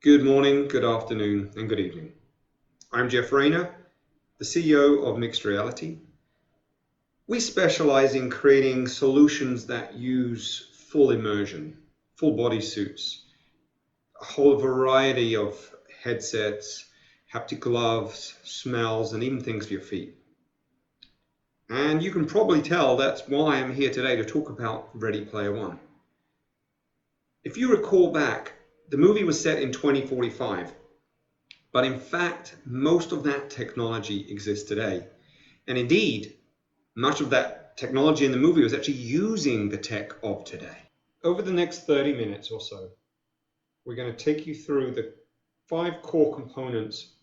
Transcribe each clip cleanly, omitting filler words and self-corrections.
Good morning, good afternoon, and good evening. I'm Jeff Rayner, the CEO of MXTreality. We specialize in creating solutions that use full immersion, full body suits, a whole variety of headsets, haptic gloves, smells, and even things for your feet. And you can probably tell that's why I'm here today to talk about Ready Player One. If you recall back, the movie was set in 2045. But in fact, most of that technology exists today. And indeed, much of that technology in the movie was actually using the tech of today. Over the next 30 minutes or so, we're going to take you through the 5 core components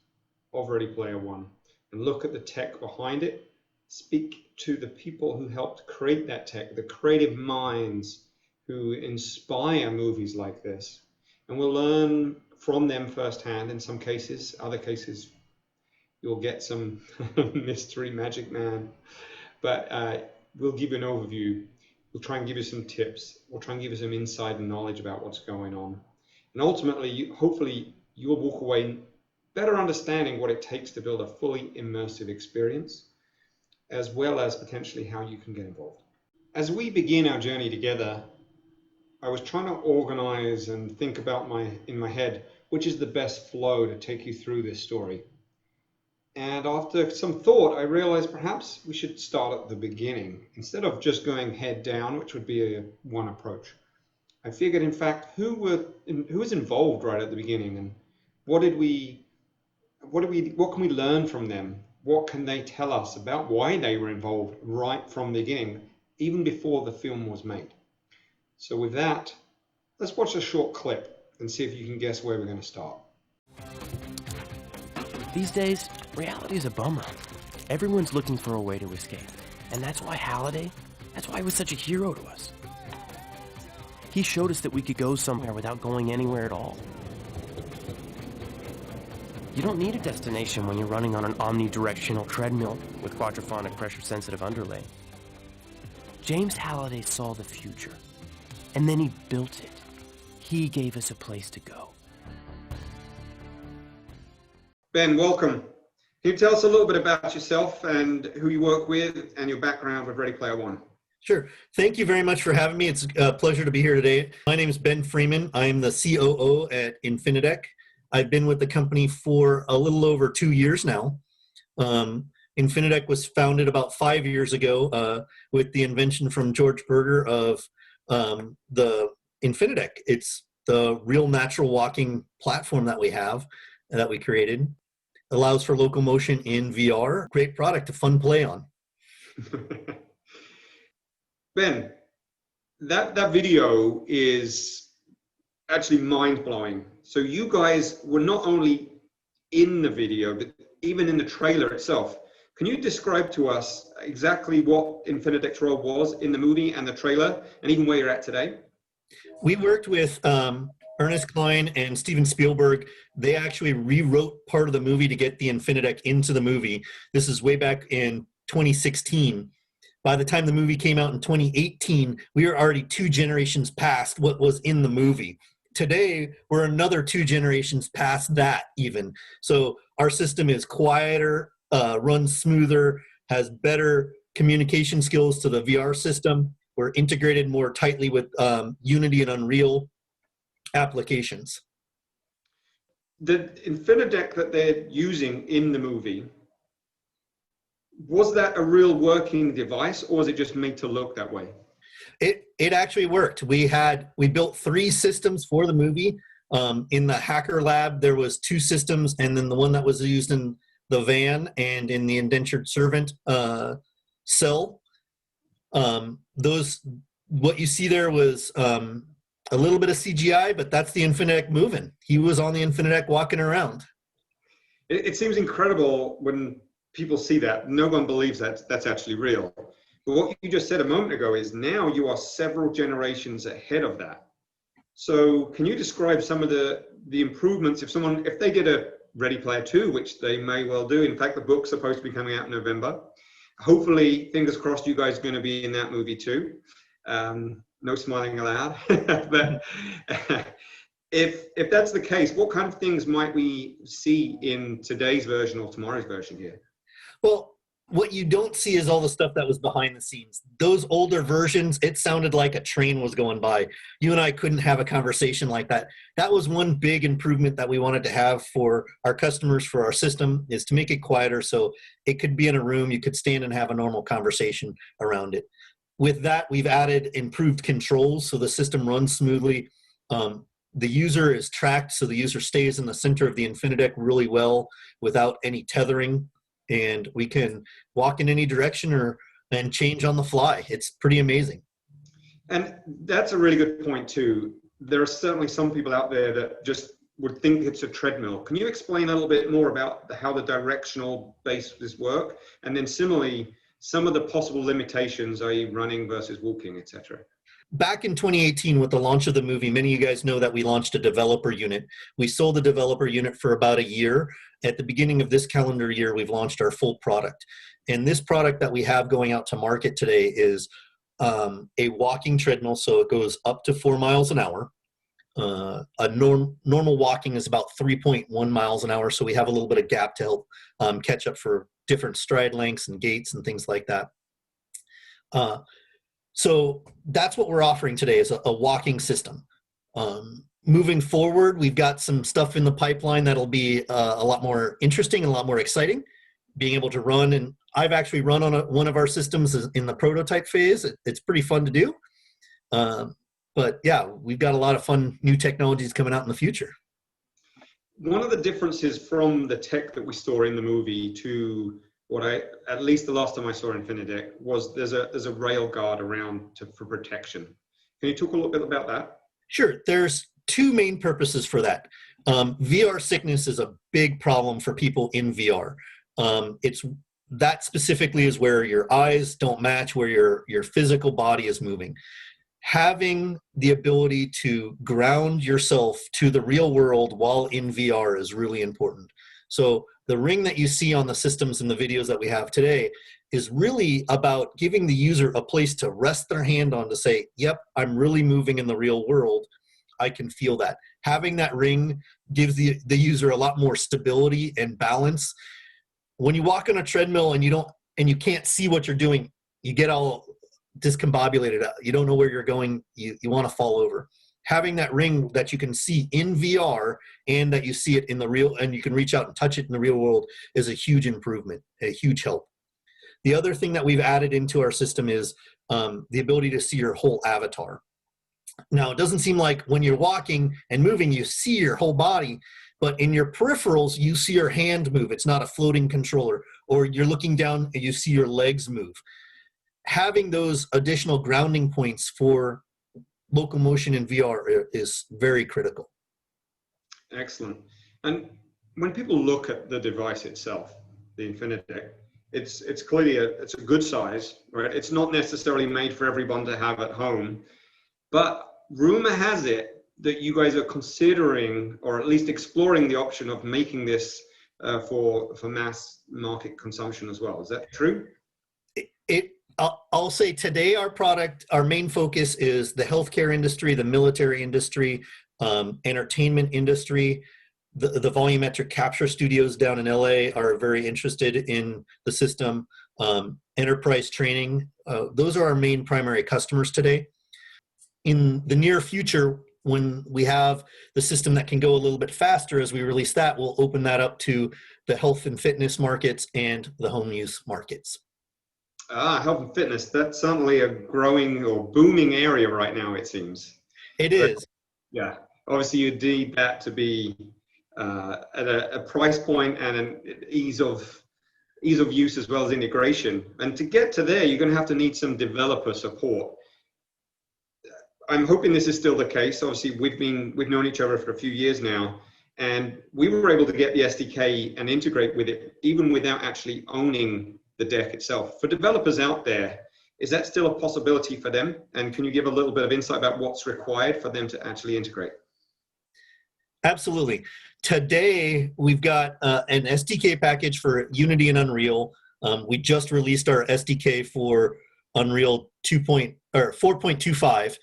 of Ready Player One and look at the tech behind it, speak to the people who helped create that tech, the creative minds who inspire movies like this. And we'll learn from them firsthand in some cases. Other cases, you'll get some mystery magic man. But we'll give you an overview. We'll try and give you some tips. We'll try and give you some insight and knowledge about what's going on. And ultimately, hopefully, you'll walk away better understanding what it takes to build a fully immersive experience, as well as potentially how you can get involved. As we begin our journey together, I was trying to organize and think about in my head, which is the best flow to take you through this story. And after some thought, I realized perhaps we should start at the beginning instead of just going head down, which would be one approach. I figured, in fact, who was involved right at the beginning, and what can we learn from them? What can they tell us about why they were involved right from the beginning, even before the film was made? So with that, let's watch a short clip and see if you can guess where we're going to start. These days, reality is a bummer. Everyone's looking for a way to escape. And that's why he was such a hero to us. He showed us that we could go somewhere without going anywhere at all. You don't need a destination when you're running on an omnidirectional treadmill with quadraphonic pressure-sensitive underlay. James Halliday saw the future. And then he built it. He gave us a place to go. Ben, welcome. Can you tell us a little bit about yourself and who you work with and your background with Ready Player One? Sure. Thank you very much for having me. It's a pleasure to be here today. My name is Ben Freeman. I'm the COO at Infinideck. I've been with the company for a little over 2 years now. Infinideck was founded about 5 years ago with the invention from George Berger of the Infinideck. It's the real natural walking platform that we have and that we created. Allows for locomotion in VR. Great product, a fun play on. Ben, that video is actually mind-blowing. So you guys were not only in the video, but even in the trailer itself. Can you describe to us exactly what Infinideck's role was in the movie and the trailer, and even where you're at today? We worked with Ernest Cline and Steven Spielberg. They actually rewrote part of the movie to get the Infinideck into the movie. This is way back in 2016. By the time the movie came out in 2018, we were already 2 generations past what was in the movie. Today, we're another 2 generations past that even. So our system is quieter, runs smoother, has better communication skills to the VR system. We're integrated more tightly with Unity and Unreal applications. The Infinideck that they're using in the movie, was that a real working device, or was it just made to look that way? It actually worked. We built 3 systems for the movie. In the hacker lab, there was 2 systems, and then the one that was used in the van and in the indentured servant cell. What you see there was a little bit of CGI, but that's the Infinideck moving. He was on the Infinideck walking around. It seems incredible when people see that. No one believes that that's actually real. But what you just said a moment ago is now you are several generations ahead of that. So can you describe some of the improvements if they did a Ready Player 2, which they may well do. In fact, the book's supposed to be coming out in November. Hopefully, fingers crossed, you guys are going to be in that movie too. No smiling allowed. But If that's the case, what kind of things might we see in today's version or tomorrow's version here? Well, what you don't see is all the stuff that was behind the scenes. Those older versions, it sounded like a train was going by. You and I couldn't have a conversation like that. That was one big improvement that we wanted to have for our customers, for our system, is to make it quieter so it could be in a room, you could stand and have a normal conversation around it. With that, we've added improved controls so the system runs smoothly. The user is tracked, so the user stays in the center of the Infinideck really well without any tethering, and we can walk in any direction and change on the fly. It's pretty amazing. And that's a really good point too. There are certainly some people out there that just would think it's a treadmill. Can you explain a little bit more about how the directional bases work? And then similarly, some of the possible limitations, i.e. running versus walking, etc. Back in 2018, with the launch of the movie, many of you guys know that we launched a developer unit. We sold the developer unit for about a year. At the beginning of this calendar year, we've launched our full product. And this product that we have going out to market today is a walking treadmill, so it goes up to 4 miles an hour. Normal walking is about 3.1 miles an hour, so we have a little bit of gap to help catch up for different stride lengths and gaits and things like that. So that's what we're offering today, is a walking system. Moving forward, we've got some stuff in the pipeline that'll be a lot more interesting and a lot more exciting. Being able to run, and I've actually run on one of our systems in the prototype phase. It's pretty fun to do. But yeah, we've got a lot of fun new technologies coming out in the future. One of the differences from the tech that we saw in the movie to what at least the last time I saw Infinideck, was there's a rail guard around for protection. Can you talk a little bit about that? Sure. There's two main purposes for that. VR sickness is a big problem for people in VR. That specifically is where your eyes don't match where your physical body is moving. Having the ability to ground yourself to the real world while in VR is really important. So the ring that you see on the systems and the videos that we have today is really about giving the user a place to rest their hand on to say, yep, I'm really moving in the real world. I can feel that. Having that ring gives the user a lot more stability and balance. When you walk on a treadmill and you can't see what you're doing, you get all discombobulated. You don't know where you're going. You want to fall over. Having that ring that you can see in VR and that you see it in the real, and you can reach out and touch it in the real world, is a huge improvement, a huge help. The other thing that we've added into our system is the ability to see your whole avatar. Now, it doesn't seem like when you're walking and moving, you see your whole body, but in your peripherals, you see your hand move. It's not a floating controller. Or you're looking down and you see your legs move. Having those additional grounding points for locomotion in VR is very critical. Excellent. And when people look at the device itself, the Infinideck, it's clearly it's a good size, right? It's not necessarily made for everyone to have at home, but rumor has it that you guys are considering, or at least exploring, the option of making this for mass market consumption as well. Is that true? I'll say today our main focus is the healthcare industry, the military industry, entertainment industry. The volumetric capture studios down in LA are very interested in the system. Enterprise training, those are our main primary customers today. In the near future, when we have the system that can go a little bit faster as we release that, we'll open that up to the health and fitness markets and the home use markets. Health and fitness, that's certainly a growing or booming area right now, it seems. It is. Yeah, obviously you need that to be at a price point and an ease of use as well as integration. And to get to there, you're going to have to need some developer support. I'm hoping this is still the case. Obviously, we've known each other for a few years now, and we were able to get the SDK and integrate with it even without actually owning the deck itself. For developers out there, is that still a possibility for them? And can you give a little bit of insight about what's required for them to actually integrate? Absolutely. Today, we've got an SDK package for Unity and Unreal. We just released our SDK for Unreal 4.25.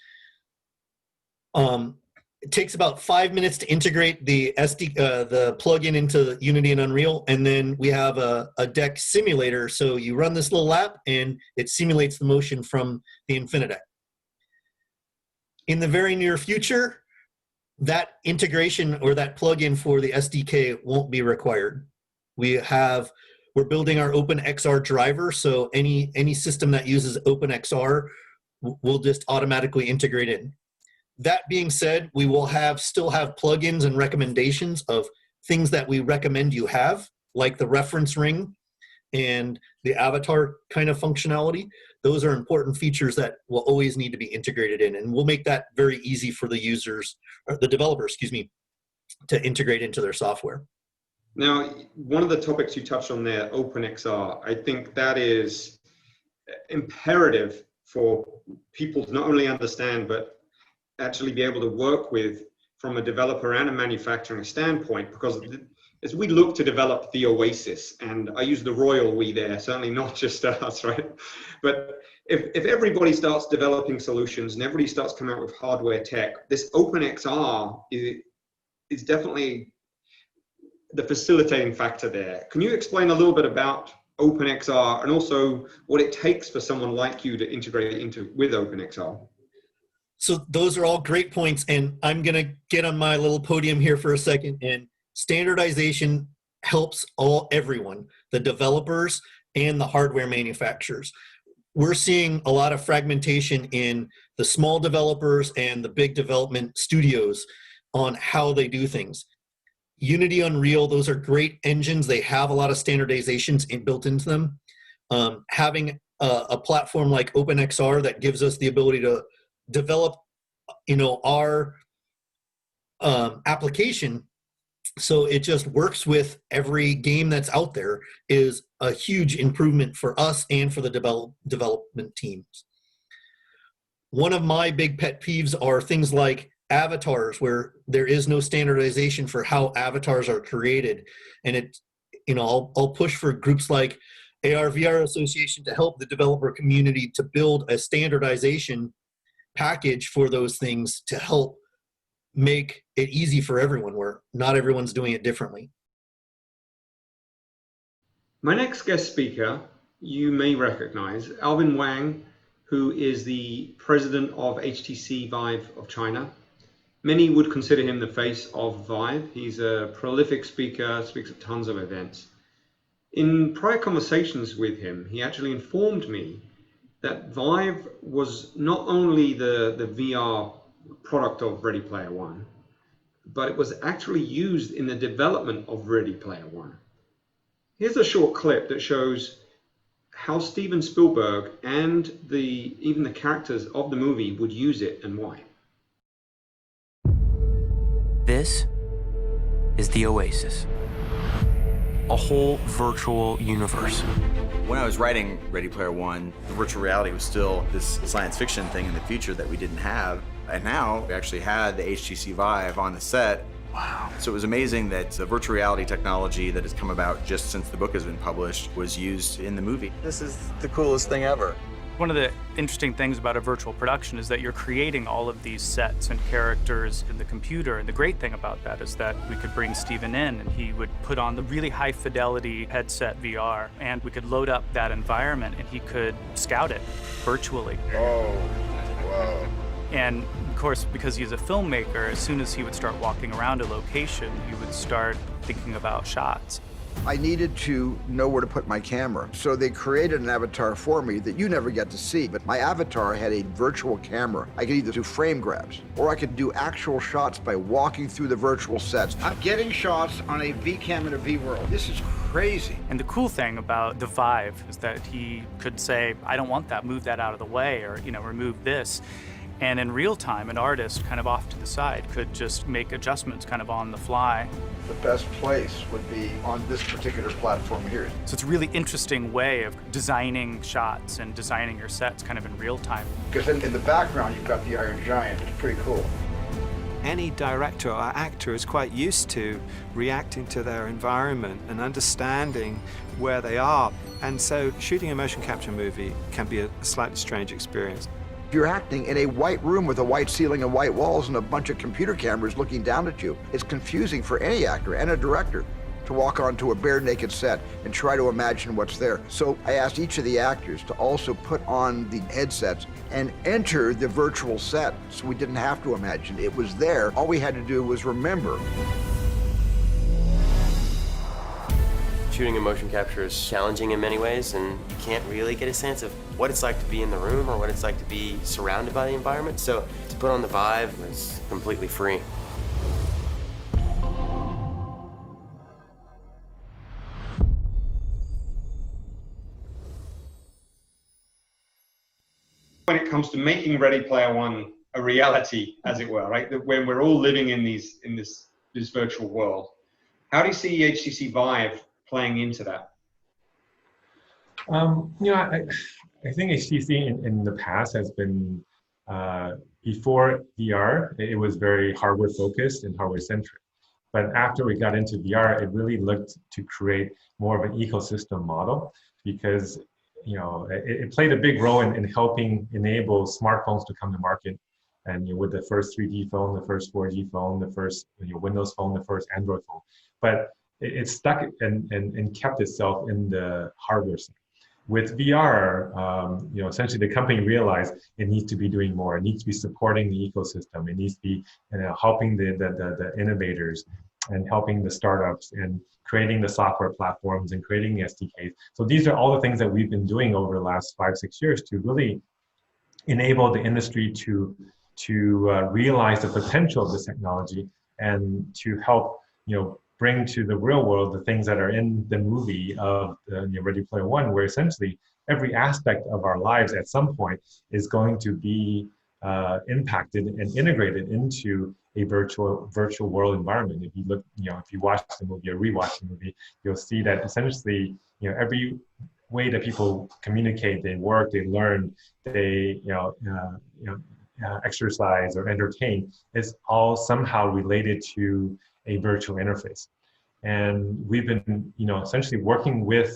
It takes about 5 minutes to integrate the the plugin into Unity and Unreal, and then we have a deck simulator. So you run this little app, and it simulates the motion from the Infinideck. In the very near future, that integration or that plugin for the SDK won't be required. We're building our OpenXR driver, so any system that uses OpenXR will just automatically integrate in. That being said, we will still have plugins and recommendations of things that we recommend you have, like the reference ring and the avatar kind of functionality. Those are important features that will always need to be integrated in, and we'll make that very easy for the users, or the developers, excuse me, to integrate into their software. Now, one of the topics you touched on there, OpenXR, I think that is imperative for people to not only understand, but actually be able to work with from a developer and a manufacturing standpoint, because as we look to develop the Oasis, and I use the royal we there, certainly not just us, right? But if everybody starts developing solutions and everybody starts coming out with hardware tech, this OpenXR is definitely the facilitating factor there. Can you explain a little bit about OpenXR and also what it takes for someone like you to integrate it with OpenXR? So those are all great points, and I'm going to get on my little podium here for a second. And standardization helps everyone, the developers and the hardware manufacturers. We're seeing a lot of fragmentation in the small developers and the big development studios on how they do things. Unity, Unreal, those are great engines. They have a lot of standardizations built into them. Having a platform like OpenXR that gives us the ability to develop, our application so it just works with every game that's out there is a huge improvement for us and for the development teams. One of my big pet peeves are things like avatars, where there is no standardization for how avatars are created. And I'll push for groups like AR/VR Association to help the developer community to build a standardization package for those things to help make it easy for everyone, where not everyone's doing it differently. My next guest speaker, you may recognize, Alvin Wang, who is the president of HTC Vive of China. Many would consider him the face of Vive. He's a prolific speaker, speaks at tons of events. In prior conversations with him, he actually informed me that Vive was not only the VR product of Ready Player One, but it was actually used in the development of Ready Player One. Here's a short clip that shows how Steven Spielberg and even the characters of the movie would use it and why. This is the Oasis, a whole virtual universe. When I was writing Ready Player One, the virtual reality was still this science fiction thing in the future that we didn't have. And now we actually had the HTC Vive on the set. Wow. So it was amazing that the virtual reality technology that has come about just since the book has been published was used in the movie. This is the coolest thing ever. One of the interesting things about a virtual production is that you're creating all of these sets and characters in the computer. And the great thing about that is that we could bring Steven in and he would put on the really high fidelity headset VR, and we could load up that environment and he could scout it virtually. Oh, wow. And of course, because he's a filmmaker, as soon as he would start walking around a location, he would start thinking about shots. I needed to know where to put my camera, so they created an avatar for me that you never get to see. But my avatar had a virtual camera. I could either do frame grabs, or I could do actual shots by walking through the virtual sets. I'm getting shots on a V-Cam in a V-World. This is crazy. And the cool thing about the Vive is that he could say, I don't want that, move that out of the way, or remove this. And in real time, an artist kind of off to the side could just make adjustments kind of on the fly. The best place would be on this particular platform here. So it's a really interesting way of designing shots and designing your sets kind of in real time. Because in the background, you've got the Iron Giant. It's pretty cool. Any director or actor is quite used to reacting to their environment and understanding where they are. And so shooting a motion capture movie can be a slightly strange experience. You're acting in a white room with a white ceiling and white walls and a bunch of computer cameras looking down at you. It's confusing for any actor and a director to walk onto a bare naked set and try to imagine what's there. So I asked each of the actors to also put on the headsets and enter the virtual set, so we didn't have to imagine. It was there. All we had to do was remember. Shooting in motion capture is challenging in many ways, and you can't really get a sense of what it's like to be in the room or what it's like to be surrounded by the environment. So to put on the Vive was completely free. When it comes to making Ready Player One a reality, as it were, right? That when we're all living in this virtual world, how do you see HTC Vive playing into that? I think HTC in the past has been, before VR, it was very hardware focused and hardware centric. But after we got into VR, it really looked to create more of an ecosystem model, because it played a big role in helping enable smartphones to come to market. And with the first 3G phone, the first 4G phone, the first Windows phone, the first Android phone. But it stuck and kept itself in the hardware side. With VR, essentially the company realized it needs to be doing more. It needs to be supporting the ecosystem. It needs to be helping the innovators and helping the startups and creating the software platforms and creating the SDKs. So these are all the things that we've been doing over the last 5-6 years to really enable the industry to realize the potential of this technology and to help bring to the real world the things that are in the movie of Ready Player One, where essentially every aspect of our lives at some point is going to be impacted and integrated into a virtual world environment. If you look, if you watch the movie or rewatch the movie, you'll see that essentially, every way that people communicate, they work, they learn, they exercise or entertain is all somehow related to a virtual interface. And we've been, essentially working with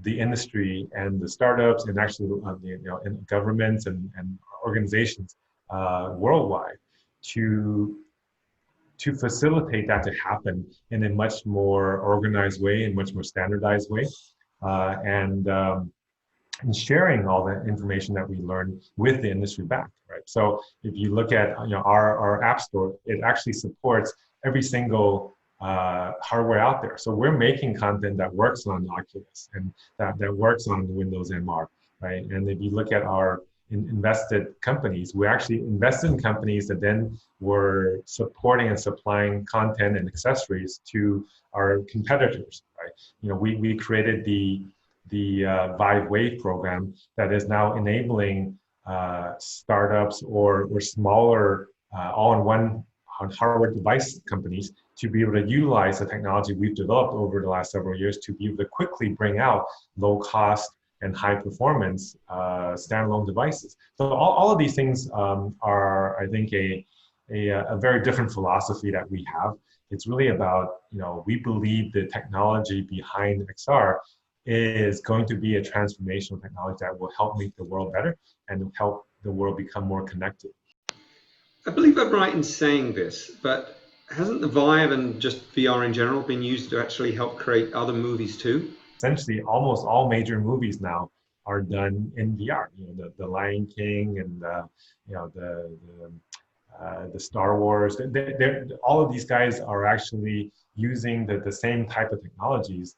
the industry and the startups and actually, and governments and organizations worldwide to facilitate that to happen in a much more organized way and much more standardized way, and sharing all the information that we learn with the industry back, right? So if you look at our app store, it actually supports every single hardware out there. So we're making content that works on Oculus and that works on the Windows MR, right? And if you look at our invested companies, we actually invested in companies that then were supporting and supplying content and accessories to our competitors, right? We created the Vive Wave program that is now enabling startups or smaller all-in-one hardware device companies to be able to utilize the technology we've developed over the last several years to be able to quickly bring out low-cost and high-performance standalone devices. So all of these things are, I think, a very different philosophy that we have. It's really about, we believe the technology behind XR is going to be a transformational technology that will help make the world better and help the world become more connected. I believe I'm right in saying this, but hasn't the Vive and just VR in general been used to actually help create other movies too? Essentially, almost all major movies now are done in VR. The Lion King and the Star Wars. All of these guys are actually using the same type of technologies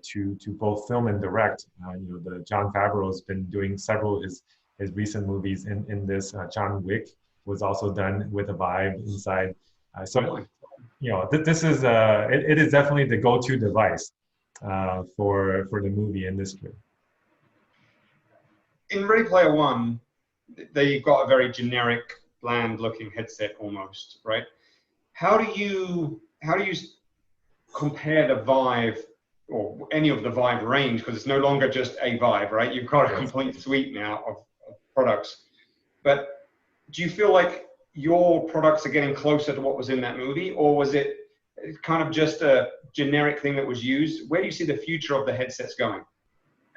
to both film and direct. The Jon Favreau has been doing several of his recent movies in this. John Wick was also done with a Vive inside. This is it is definitely the go-to device for the movie industry. In Ready Player One, they've got a very generic, bland-looking headset almost, right? How do you compare the Vive or any of the Vive range, because it's no longer just a Vive, right? You've got a complete suite now of products. But do you feel like your products are getting closer to what was in that movie, or was it kind of just a generic thing that was used? Where do you see the future of the headsets going?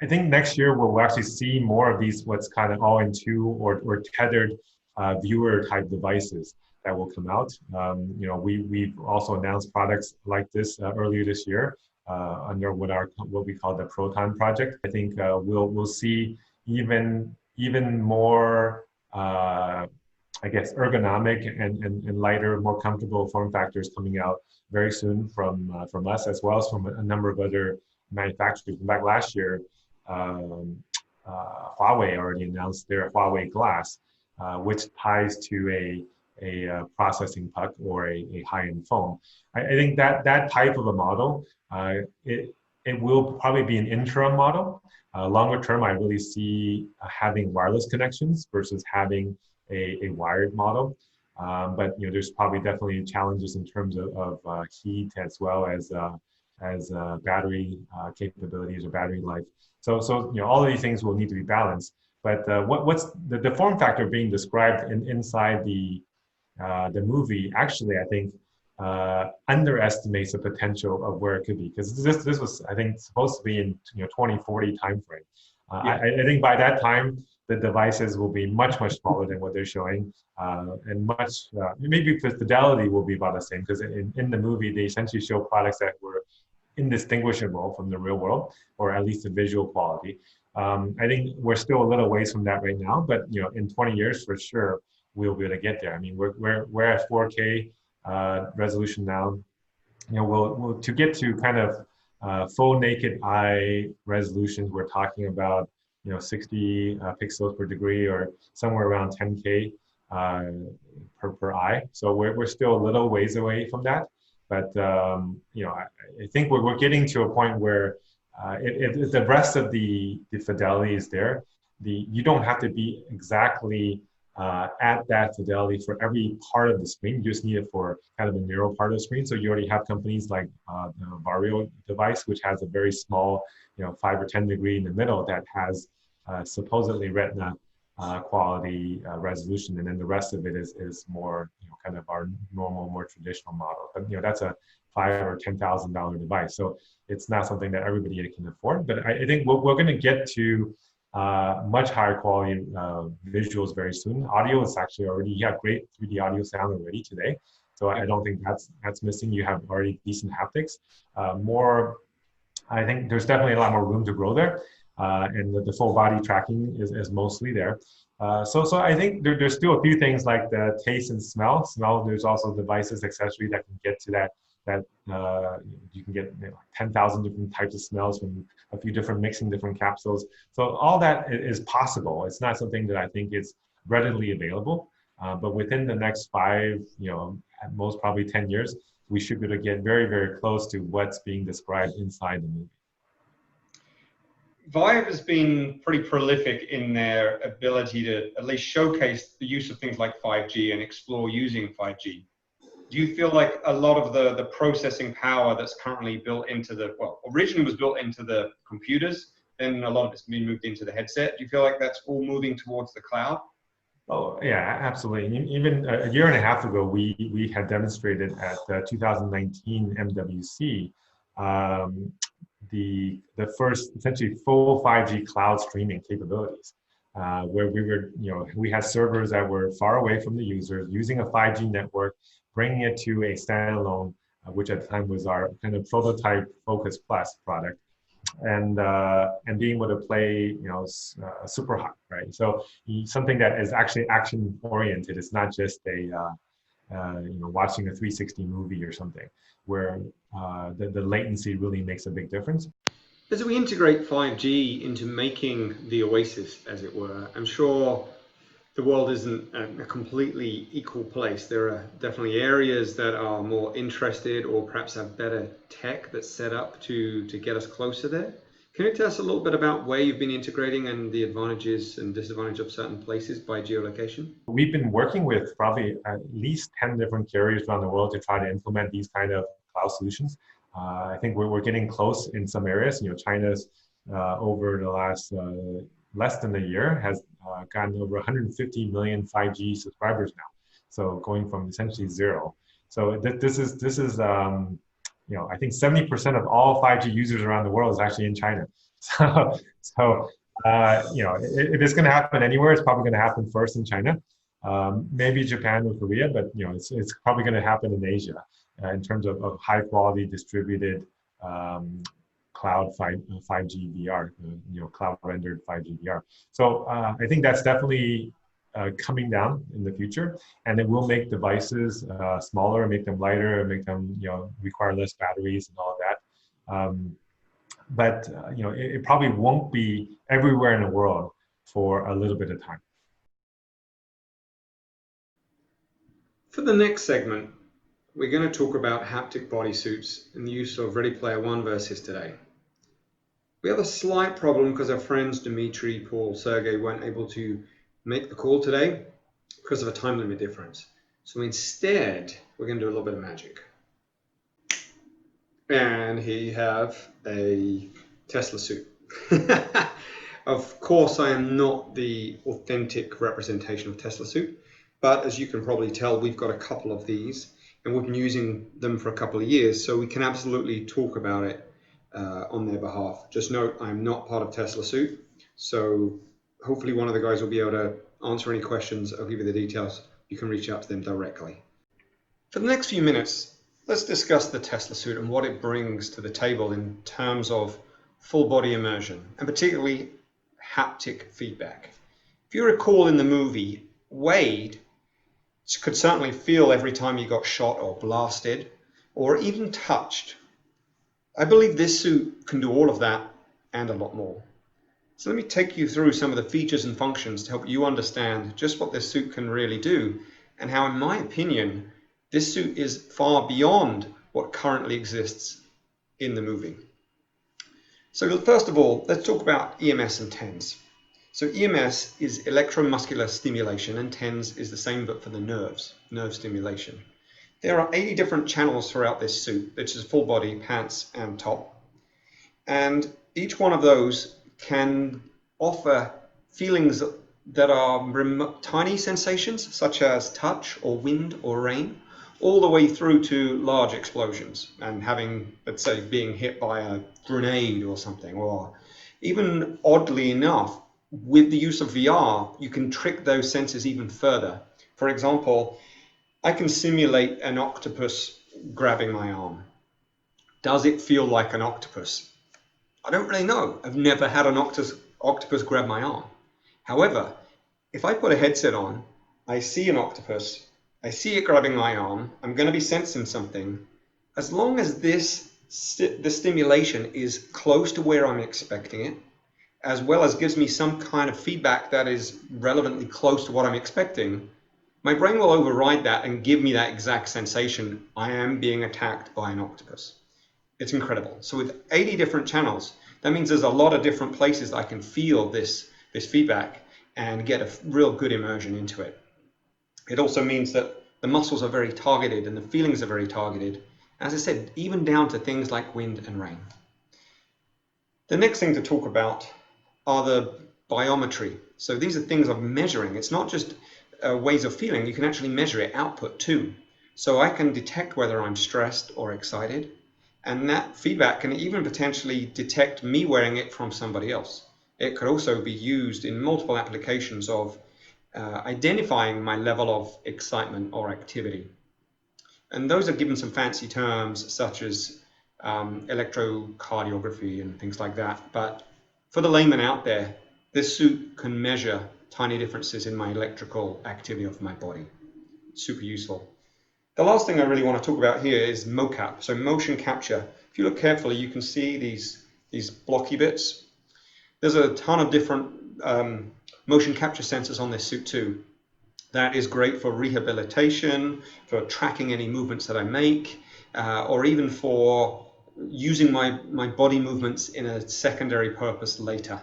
I think next year we'll actually see more of these what's kind of all into or tethered viewer type devices that will come out. We've also announced products like this earlier this year under what we call the Proton project. I think we'll see even more I guess ergonomic and lighter, more comfortable form factors coming out very soon from us, as well as from a number of other manufacturers. In fact, last year, Huawei already announced their Huawei Glass, which ties to a processing puck or a high-end phone. I think that type of a model, it will probably be an interim model. Longer term, I really see having wireless connections versus having a wired model. But there's probably definitely challenges in terms of heat as well as battery capabilities or battery life. So all of these things will need to be balanced. But what's the form factor being described inside the movie? Actually, I think underestimates the potential of where it could be, because this was, I think, supposed to be in 2040 timeframe. I think by that time the devices will be much smaller than what they're showing, and maybe the fidelity will be about the same, because in the movie they essentially show products that were indistinguishable from the real world, or at least the visual quality. I think we're still a little ways from that right now, but in 20 years for sure we'll be able to get there. I mean, we're at 4K resolution now. We'll to get to kind of full naked eye resolutions, we're talking about 60 pixels per degree, or somewhere around 10K per eye. So we're still a little ways away from that. But I think we're getting to a point where if the rest of the fidelity is there, you don't have to be exactly at that fidelity for every part of the screen. You just need it for kind of a narrow part of the screen. So you already have companies like the VRARA device, which has a very small, 5 or 10 degree in the middle, that has supposedly retina quality resolution, and then the rest of it is more kind of our normal, more traditional model. But that's a $5,000 or $10,000 device, so it's not something that everybody can afford. But I think we're going to get to much higher quality visuals very soon. Audio is actually already, you have great 3D audio sound already today, so I don't think that's missing. You have already decent haptics. I think there's definitely a lot more room to grow there. And the full body tracking is mostly there. So I think there's still a few things like the taste and smell. There's also devices, accessories that can get to that you can get 10,000 different types of smells from a few different mixing different capsules. So all that is possible. It's not something that I think is readily available. But within the next 5, at most probably 10 years, we should be able to get very, very close to what's being described inside the movie. Vive has been pretty prolific in their ability to at least showcase the use of things like 5G and explore using 5G. Do you feel like a lot of the processing power that's currently built into originally was built into the computers, then a lot of it's been moved into the headset? Do you feel like that's all moving towards the cloud? Oh yeah, absolutely. Even a year and a half ago, we had demonstrated at 2019 MWC the first essentially full 5G cloud streaming capabilities, where we had servers that were far away from the users using a 5G network, bringing it to a standalone, which at the time was our kind of prototype Focus Plus product, and being able to play super hot, right? So something that is actually action oriented. It's not just a watching a 360 movie or something, where the latency really makes a big difference. As we integrate 5G into making the Oasis, as it were, I'm sure the world isn't a completely equal place. There are definitely areas that are more interested or perhaps have better tech that's set up to get us closer there. Can you tell us a little bit about where you've been integrating and the advantages and disadvantages of certain places by geolocation? We've been working with probably at least 10 different carriers around the world to try to implement these kind of cloud solutions. I think we're getting close in some areas. China's over the last less than a year has gotten over 150 million 5G subscribers now. So going from essentially zero. So this is I think 70% of all 5G users around the world is actually in China. If it's going to happen anywhere, it's probably going to happen first in China, maybe Japan or Korea, but it's probably going to happen in Asia in terms of high quality distributed cloud 5G VR, cloud rendered 5G VR. So I think that's definitely coming down in the future, and it will make devices smaller, make them lighter, make them require less batteries and all of that. But it probably won't be everywhere in the world for a little bit of time. For the next segment, we're going to talk about haptic bodysuits and the use of Ready Player One versus today. We have a slight problem because our friends Dimitri, Paul, Sergey weren't able to make the call today because of a time limit difference. So instead, we're going to do a little bit of magic. And here you have a Teslasuit. Of course, I am not the authentic representation of Teslasuit, but as you can probably tell, we've got a couple of these, and we've been using them for a couple of years, so we can absolutely talk about it on their behalf. Just note, I'm not part of Teslasuit, so hopefully one of the guys will be able to answer any questions. I'll give you the details. You can reach out to them directly. For the next few minutes, let's discuss the Teslasuit and what it brings to the table in terms of full body immersion, and particularly haptic feedback. If you recall in the movie, Wade could certainly feel every time he got shot or blasted or even touched. I believe this suit can do all of that and a lot more. So let me take you through some of the features and functions to help you understand just what this suit can really do, and how, in my opinion, this suit is far beyond what currently exists in the movie. So first of all, let's talk about EMS and TENS. So EMS is electromuscular stimulation, and TENS is the same but for the nerve stimulation. There are 80 different channels throughout this suit, which is full body, pants and top. And each one of those can offer feelings that are tiny sensations such as touch or wind or rain, all the way through to large explosions and having, let's say, being hit by a grenade or something. Or even oddly enough, with the use of VR, you can trick those senses even further. For example, I can simulate an octopus grabbing my arm. Does it feel like an octopus? I don't really know. I've never had an octopus grab my arm. However, if I put a headset on, I see an octopus, I see it grabbing my arm, I'm going to be sensing something. As long as the stimulation is close to where I'm expecting it, as well as gives me some kind of feedback that is relevantly close to what I'm expecting, my brain will override that and give me that exact sensation. I am being attacked by an octopus. It's incredible. So with 80 different channels, that means there's a lot of different places I can feel this feedback and get a real good immersion into it. It also means that the muscles are very targeted and the feelings are very targeted. As I said, even down to things like wind and rain. The next thing to talk about are the biometry. So these are things of measuring. It's not just ways of feeling. You can actually measure it output too. So I can detect whether I'm stressed or excited. And that feedback can even potentially detect me wearing it from somebody else. It could also be used in multiple applications of identifying my level of excitement or activity. And those are given some fancy terms such as electrocardiography and things like that. But for the layman out there, this suit can measure tiny differences in my electrical activity of my body. Super useful. The last thing I really want to talk about here is mocap, so motion capture. If you look carefully, you can see these blocky bits. There's a ton of different motion capture sensors on this suit too. That is great for rehabilitation, for tracking any movements that I make, or even for using my body movements in a secondary purpose later.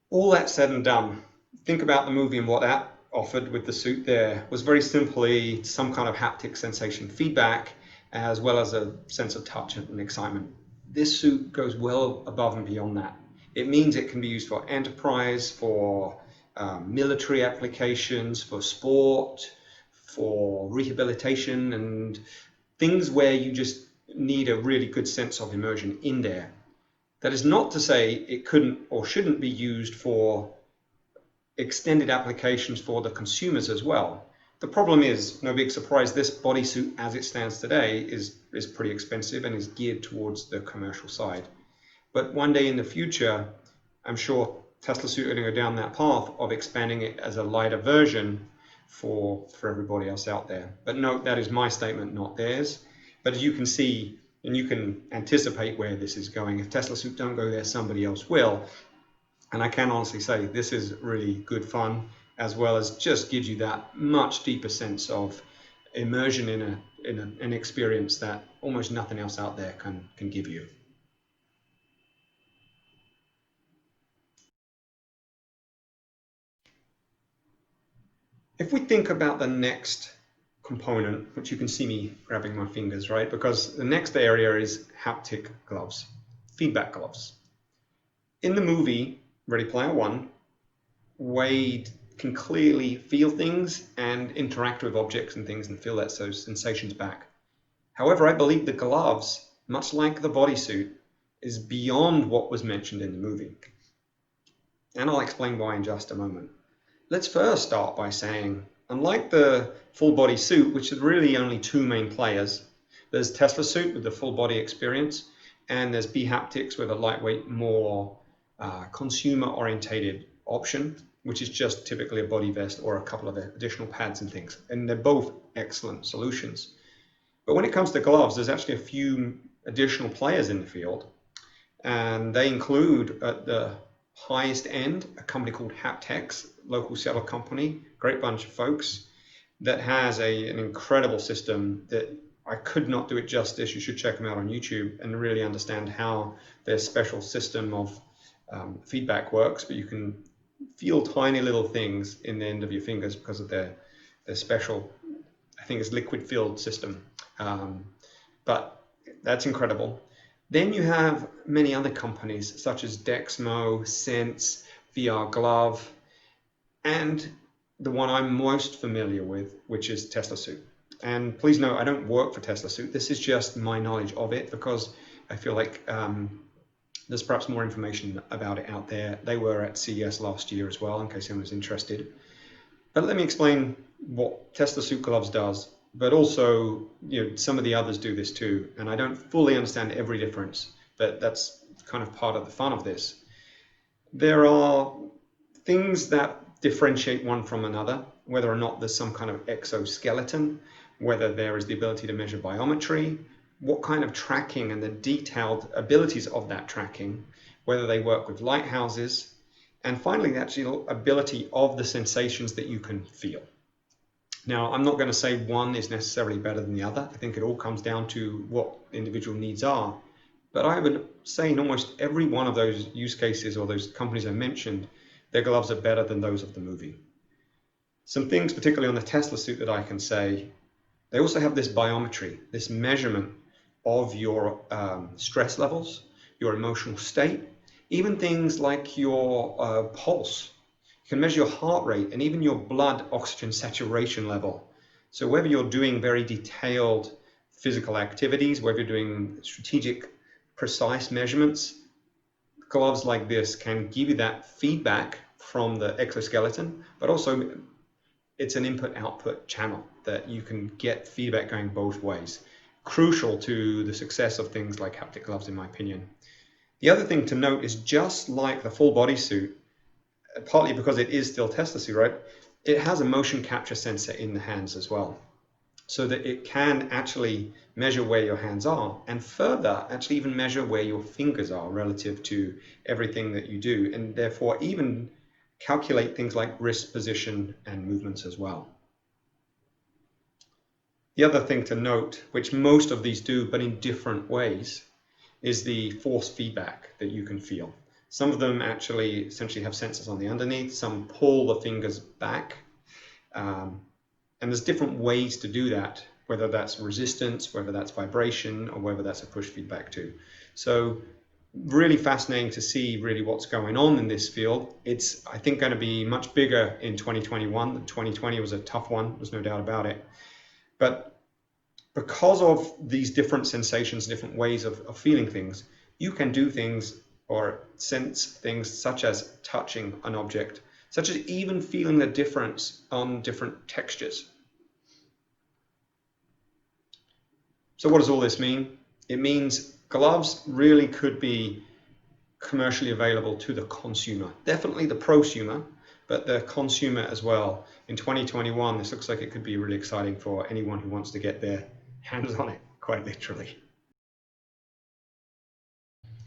All that said and done, think about the movie and what that offered with the suit there was very simply some kind of haptic sensation feedback, as well as a sense of touch and excitement. This suit goes well above and beyond that. It means it can be used for enterprise, for military applications, for sport, for rehabilitation, and things where you just need a really good sense of immersion in there. That is not to say it couldn't or shouldn't be used for extended applications for the consumers as well. The problem is, no big surprise, this bodysuit as it stands today is pretty expensive and is geared towards the commercial side. But one day in the future, I'm sure Teslasuit are going to go down that path of expanding it as a lighter version for everybody else out there. But note, that is my statement, not theirs. But as you can see, and you can anticipate where this is going, if Teslasuit don't go there, somebody else will. And I can honestly say this is really good fun, as well as just gives you that much deeper sense of immersion in an experience that almost nothing else out there can give you. If we think about the next component, which you can see me grabbing my fingers, right? Because the next area is haptic gloves, feedback gloves. In the movie Ready Player One, Wade can clearly feel things and interact with objects and things and feel those sensations back. However, I believe the gloves, much like the bodysuit, is beyond what was mentioned in the movie. And I'll explain why in just a moment. Let's first start by saying, unlike the full body suit, which is really only two main players, there's Teslasuit with the full body experience, and there's bHaptics with a lightweight, more consumer-orientated option, which is just typically a body vest or a couple of additional pads and things. And they're both excellent solutions. But when it comes to gloves, there's actually a few additional players in the field, and they include at the highest end a company called Haptex, local Seattle company, great bunch of folks that has an incredible system that I could not do it justice. You should check them out on YouTube and really understand how their special system of feedback works. But you can feel tiny little things in the end of your fingers because of their special, I think it's liquid filled system. But that's incredible. Then you have many other companies such as Dexmo, Sense, VR Glove, and the one I'm most familiar with, which is Teslasuit. And please note, I don't work for Teslasuit. This is just my knowledge of it because I feel like there's perhaps more information about it out there. They were at CES last year as well, in case anyone was interested. But let me explain what Teslasuit Gloves does, but also, some of the others do this too. And I don't fully understand every difference, but that's kind of part of the fun of this. There are things that differentiate one from another, whether or not there's some kind of exoskeleton, whether there is the ability to measure biometry, what kind of tracking and the detailed abilities of that tracking, whether they work with lighthouses, and finally the actual ability of the sensations that you can feel. Now, I'm not going to say one is necessarily better than the other. I think it all comes down to what individual needs are. But I would say in almost every one of those use cases or those companies I mentioned, their gloves are better than those of the movie. Some things, particularly on the Teslasuit, that I can say, they also have this biometry, this measurement of your stress levels, your emotional state, even things like your pulse. You can measure your heart rate and even your blood oxygen saturation level. So whether you're doing very detailed physical activities, whether you're doing strategic, precise measurements, gloves like this can give you that feedback from the exoskeleton, but also it's an input-output channel that you can get feedback going both ways. Crucial to the success of things like haptic gloves, in my opinion. The other thing to note is, just like the full body suit, partly because it is still Teslasuit, right? It has a motion capture sensor in the hands as well, so that it can actually measure where your hands are, and further actually even measure where your fingers are relative to everything that you do, and therefore even calculate things like wrist position and movements as well. The other thing to note, which most of these do but in different ways, is the force feedback that you can feel. Some of them actually essentially have sensors on the underneath, some pull the fingers back, and there's different ways to do that, whether that's resistance, whether that's vibration, or whether that's a push feedback too. So really fascinating to see really what's going on in this field. It's, I think, going to be much bigger in 2021. 2020 was a tough one, there's no doubt about it. But because of these different sensations, different ways of feeling things, you can do things or sense things such as touching an object, such as even feeling the difference on different textures. So what does all this mean? It means gloves really could be commercially available to the consumer, definitely the prosumer, but the consumer as well. In 2021, this looks like it could be really exciting for anyone who wants to get their hands on it, quite literally.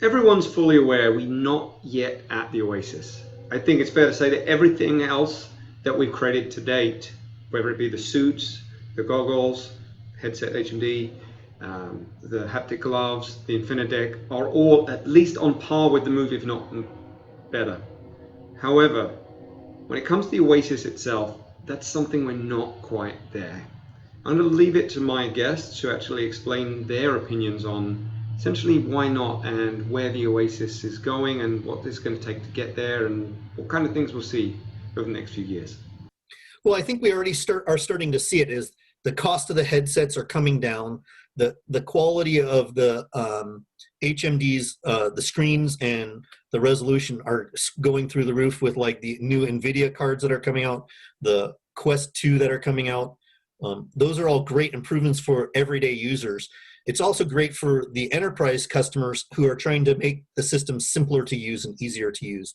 Everyone's fully aware we're not yet at the Oasis. I think it's fair to say that everything else that we've created to date, whether it be the suits, the goggles, headset HMD, the haptic gloves, the Infinideck, are all at least on par with the movie, if not better. However, when it comes to the Oasis itself, that's something we're not quite there. I'm going to leave it to my guests to actually explain their opinions on essentially why not and where the Oasis is going and what it's going to take to get there and what kind of things we'll see over the next few years. Well, I think we already are starting to see it. Is the cost of the headsets are coming down. The quality of the HMDs, the screens and the resolution are going through the roof with like the new NVIDIA cards that are coming out, the Quest 2 that are coming out. Those are all great improvements for everyday users. It's also great for the enterprise customers who are trying to make the system simpler to use and easier to use.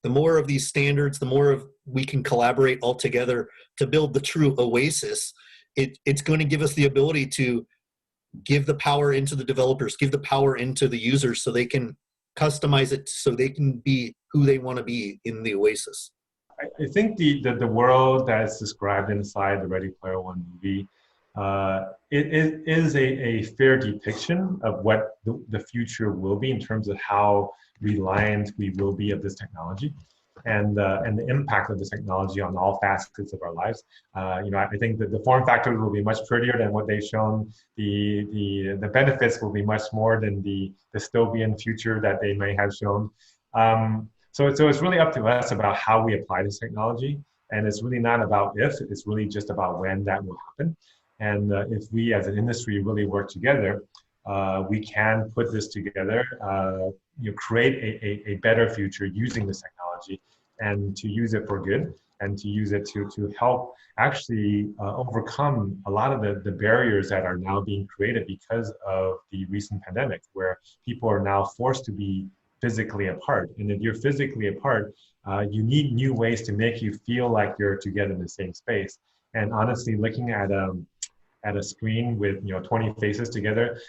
The more of these standards, the more of we can collaborate all together to build the true Oasis. It's going to give us the ability to give the power into the developers, give the power into the users so they can customize it so they can be who they want to be in the Oasis. I think the world that's described inside the Ready Player One movie, it is a fair depiction of what the future will be in terms of how reliant we will be of this technology and the impact of this technology on all facets of our lives. I think that the form factors will be much prettier than what they've shown. The benefits will be much more than the dystopian future that they may have shown. So it's really up to us about how we apply this technology. And it's really not about if, it's really just about when that will happen. And if we as an industry really work together, we can put this together, create a better future using this technology and to use it for good and to use it to help actually overcome a lot of the barriers that are now being created because of the recent pandemic, where people are now forced to be physically apart. And if you're physically apart, you need new ways to make you feel like you're together in the same space. And honestly, looking at a screen with 20 faces together,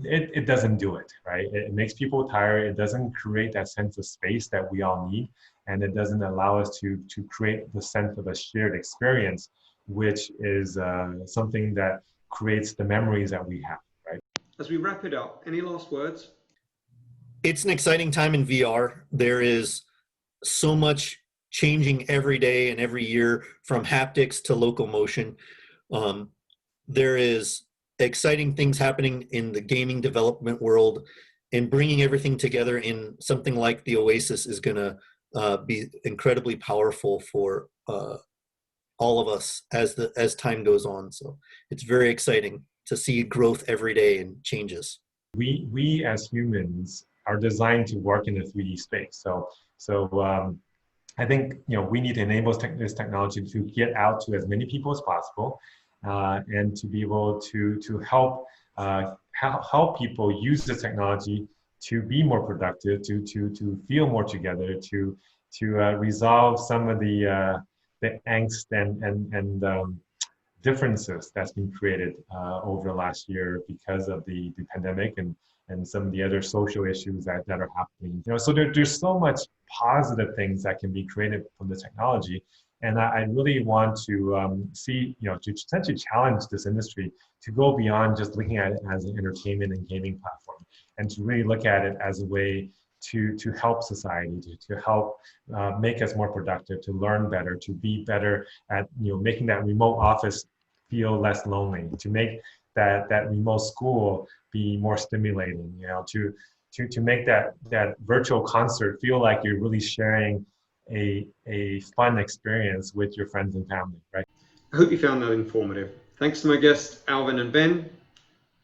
it doesn't do it, right? It makes people tired. It doesn't create that sense of space that we all need. And it doesn't allow us to create the sense of a shared experience, which is something that creates the memories that we have, right? As we wrap it up, any last words? It's an exciting time in VR. There is so much changing every day and every year, from haptics to locomotion. There is exciting things happening in the gaming development world, and bringing everything together in something like the Oasis is going to be incredibly powerful for all of us as time goes on. So it's very exciting to see growth every day and changes. We as humans are designed to work in a 3D space. So I think we need to enable this technology to get out to as many people as possible, and to be able to help people use this technology to be more productive, to feel more together, to resolve some of the angst and differences that's been created over the last year because of the pandemic and some of the other social issues that are happening. So there's so much positive things that can be created from the technology. And I really want to see, to essentially challenge this industry to go beyond just looking at it as an entertainment and gaming platform, and to really look at it as a way to help society, to help make us more productive, to learn better, to be better at making that remote office feel less lonely, to make that remote school be more stimulating, to make that virtual concert feel like you're really sharing a fun experience with your friends and family, right? I hope you found that informative. Thanks to my guests, Alvin and Ben.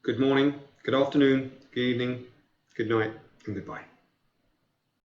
Good morning, good afternoon, good evening, good night, and goodbye.